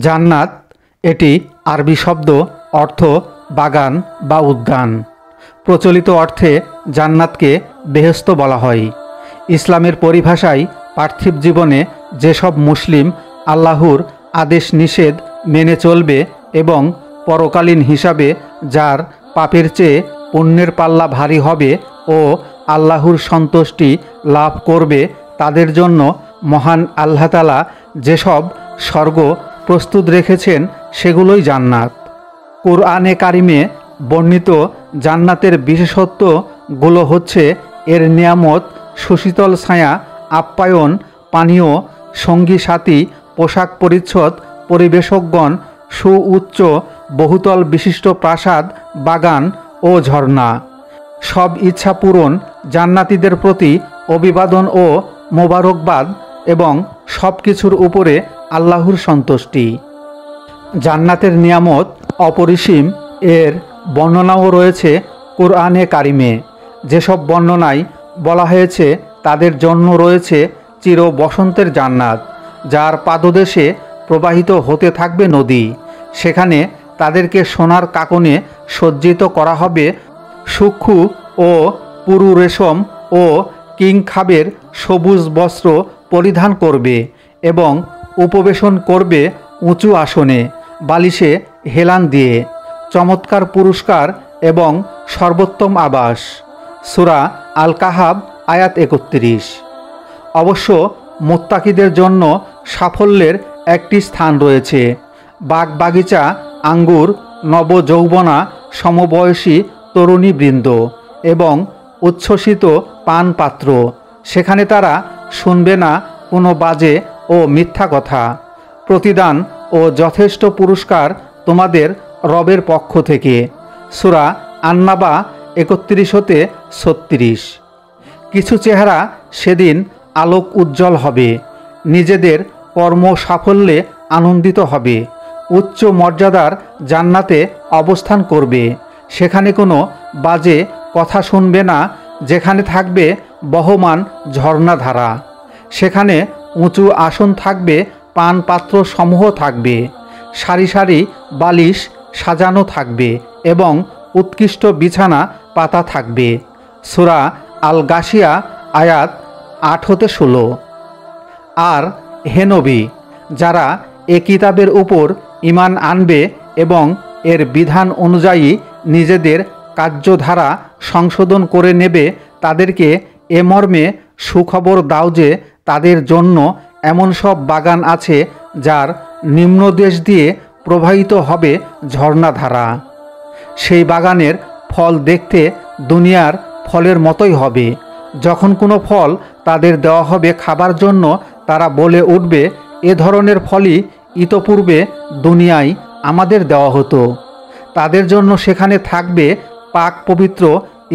জান্নাত এটি আরবি শব্দ, অর্থ বাগান বা উদ্যান। প্রচলিত অর্থে জান্নাতকে বেহেশত বলা হয়। ইসলামের পরিভাষায় পার্থিব জীবনে যেসব মুসলিম আল্লাহর আদেশ নিষেধ মেনে চলবে এবং পরকালীন হিসাবে যার পাপের চেয়ে পুণ্যের পাল্লা ভারী হবে ও আল্লাহর সন্তুষ্টি লাভ করবে, তাদের জন্য মহান আল্লাহ তাআলা যেসব স্বর্গ প্রস্তুত রেখেছেন সেগুলোই জান্নাত। কুরআনে কারিমে বর্ণিত জান্নাতের বিশেষত্বগুলো হচ্ছে এর নিয়ামত, সুশীতল ছায়া, আপ্যায়ন, পানীয়, সঙ্গী সাথী, পোশাক পরিচ্ছদ, পরিবেশকগণ, সুউচ্চ বহুতল বিশিষ্ট প্রাসাদ, বাগান ও ঝর্ণা। সব ইচ্ছা পূরণ, জান্নাতীদের প্রতি অভিবাদন ও মোবারকবাদ এবং সব কিছুর উপরে আল্লাহর সন্তুষ্টি। জান্নাতের নিয়ামত অপরিসীম, এর বর্ণনাও রয়েছে কুরআনে কারিমে। যেসব বর্ণনায় বলা হয়েছে তাদের জন্য রয়েছে চির বসন্তের জান্নাত, যার পাদদেশে প্রবাহিত হতে থাকবে নদী। সেখানে তাদেরকে সোনার কাকনে সজ্জিত করা হবে, সূক্ষ্ম ও পুরু রেশম ও কিংখাবের সবুজ বস্ত্র পরিধান করবে এবং উপবেশন করবে উঁচু আসনে, বালিশে হেলান দিয়ে। চমৎকার পুরস্কার এবং সর্বোত্তম আবাস। সূরা আল কাহাব আয়াত ৩১। অবশ্য মুত্তাকিদের জন্য সাফল্যের একটি স্থান রয়েছে, বাগ বাগিচা, আঙ্গুর, নবযৌবনা, সমবয়সী তরুণীবৃন্দ এবং উচ্ছ্বসিত পান পাত্র। সেখানে তারা শুনবে না কোনো বাজে ও মিথ্যা কথা। প্রতিদান ও যথেষ্ট পুরস্কার তোমাদের রবের পক্ষ থেকে। সূরা আন-নাবা ৩১-৩৬। কিছু চেহারা সেদিন আলোক উজ্জ্বল হবে, নিজেদের কর্ম সাফল্যে আনন্দিত হবে, উচ্চ মর্যাদার জান্নাতে অবস্থান করবে। সেখানে কোনো বাজে কথা শুনবে না, যেখানে থাকবে বহমান ঝর্ণাধারা। সেখানে উঁচু আসন থাকবে, পান পাত্র সমূহ থাকবে, সারি সারি বালিশ সাজানো থাকবে এবং উৎকৃষ্ট বিছানা পাতা থাকবে। সূরা আল গাশিয়া আয়াত ৮-১৬। আর হে নবী, যারা এ কিতাবের উপর ঈমান আনবে এবং এর বিধান অনুযায়ী নিজেদের কার্যধারা সংশোধন করে নেবে, তাদেরকে এ মর্মে সুখবর দাও যে তাদের জন্য এমন সব বাগান আছে যার নিম্নদেশ দিয়ে প্রবাহিত হবে ঝর্ণাধারা। সেই বাগানের ফল দেখতে দুনিয়ার ফলের মতোই হবে। যখন কোনো ফল তাদের দেওয়া হবে খাবার জন্য, তারা বলে উঠবে, এ ধরনের ফলই ইতপূর্বে দুনিয়ায় আমাদের দেওয়া হতো। তাদের জন্য সেখানে থাকবে পাক পবিত্র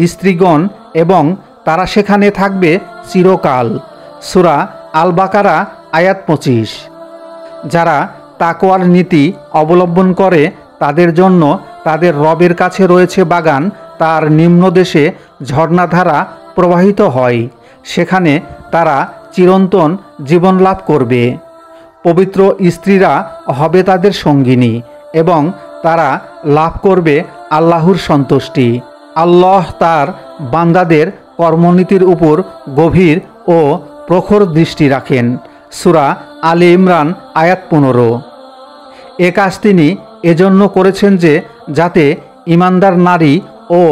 স্ত্রীগণ এবং তারা সেখানে থাকবে চিরকাল। সূরা আল বাকারা আয়াত ২৫। যারা তাকওয়ার নীতি অবলম্বন করে তাদের জন্য তাদের রবের কাছে রয়েছে বাগান, তার নিম্নদেশে ঝর্ণাধারা প্রবাহিত হয়। সেখানে তারা চিরন্তন জীবন লাভ করবে। পবিত্র স্ত্রীরা হবে তাদের সঙ্গিনী এবং তারা লাভ করবে আল্লাহর সন্তুষ্টি। আল্লাহ তার বান্দাদের কর্মনীতির উপর গভীর ও প্রখর দৃষ্টি রাখেন। সূরা আলে ইমরান আয়াত ১৫। এ কাজ তিনি এজন্য করেছেন যে যাতে ঈমানদার নারী ও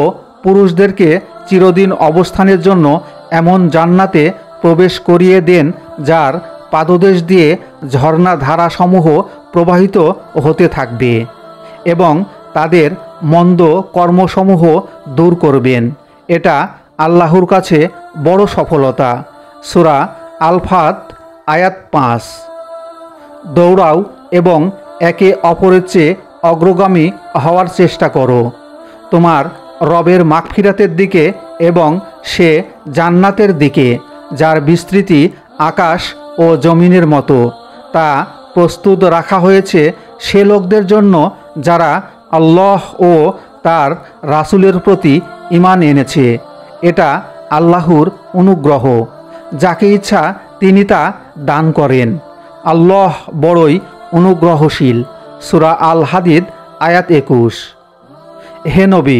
পুরুষদেরকে চিরদিন অবস্থানের জন্য এমন জান্নাতে প্রবেশ করিয়ে দেন যার পাদদেশ দিয়ে ঝর্ণাধারাসমূহ প্রবাহিত হতে থাকবে এবং তাদের মন্দ কর্মসমূহ দূর করবেন। এটা আল্লাহর কাছে বড় সফলতা। সূরা আল ফাত আয়াত ৫। দৌড়াও এবং একে অপরের চেয়ে অগ্রগামী হওয়ার চেষ্টা করো তোমার রবের মাগফিরাতের দিকে এবং সে জান্নাতের দিকে, যার বিস্তৃতি আকাশ ও জমিনের মতো। তা প্রস্তুত রাখা হয়েছে সে লোকদের জন্য যারা আল্লাহ ও তার রাসূলের প্রতি ঈমান এনেছে। এটা আল্লাহর অনুগ্রহ, যাকে ইচ্ছা তিনি তা দান করেন। আল্লাহ বড়ই অনুগ্রহশীল। সূরা আল হাদিদ আয়াত 21। হে নবী,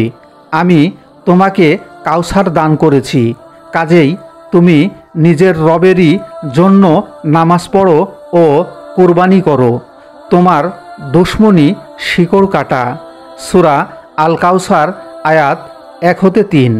আমি তোমাকে কাউসার দান করেছি, কাজেই তুমি নিজের রবেরই জন্য নামাজ পড়ো ও কুরবানি করো। তোমার দুশমনি শিকড় কাটা। সূরা আল কাউসার আয়াত 1 হতে 3।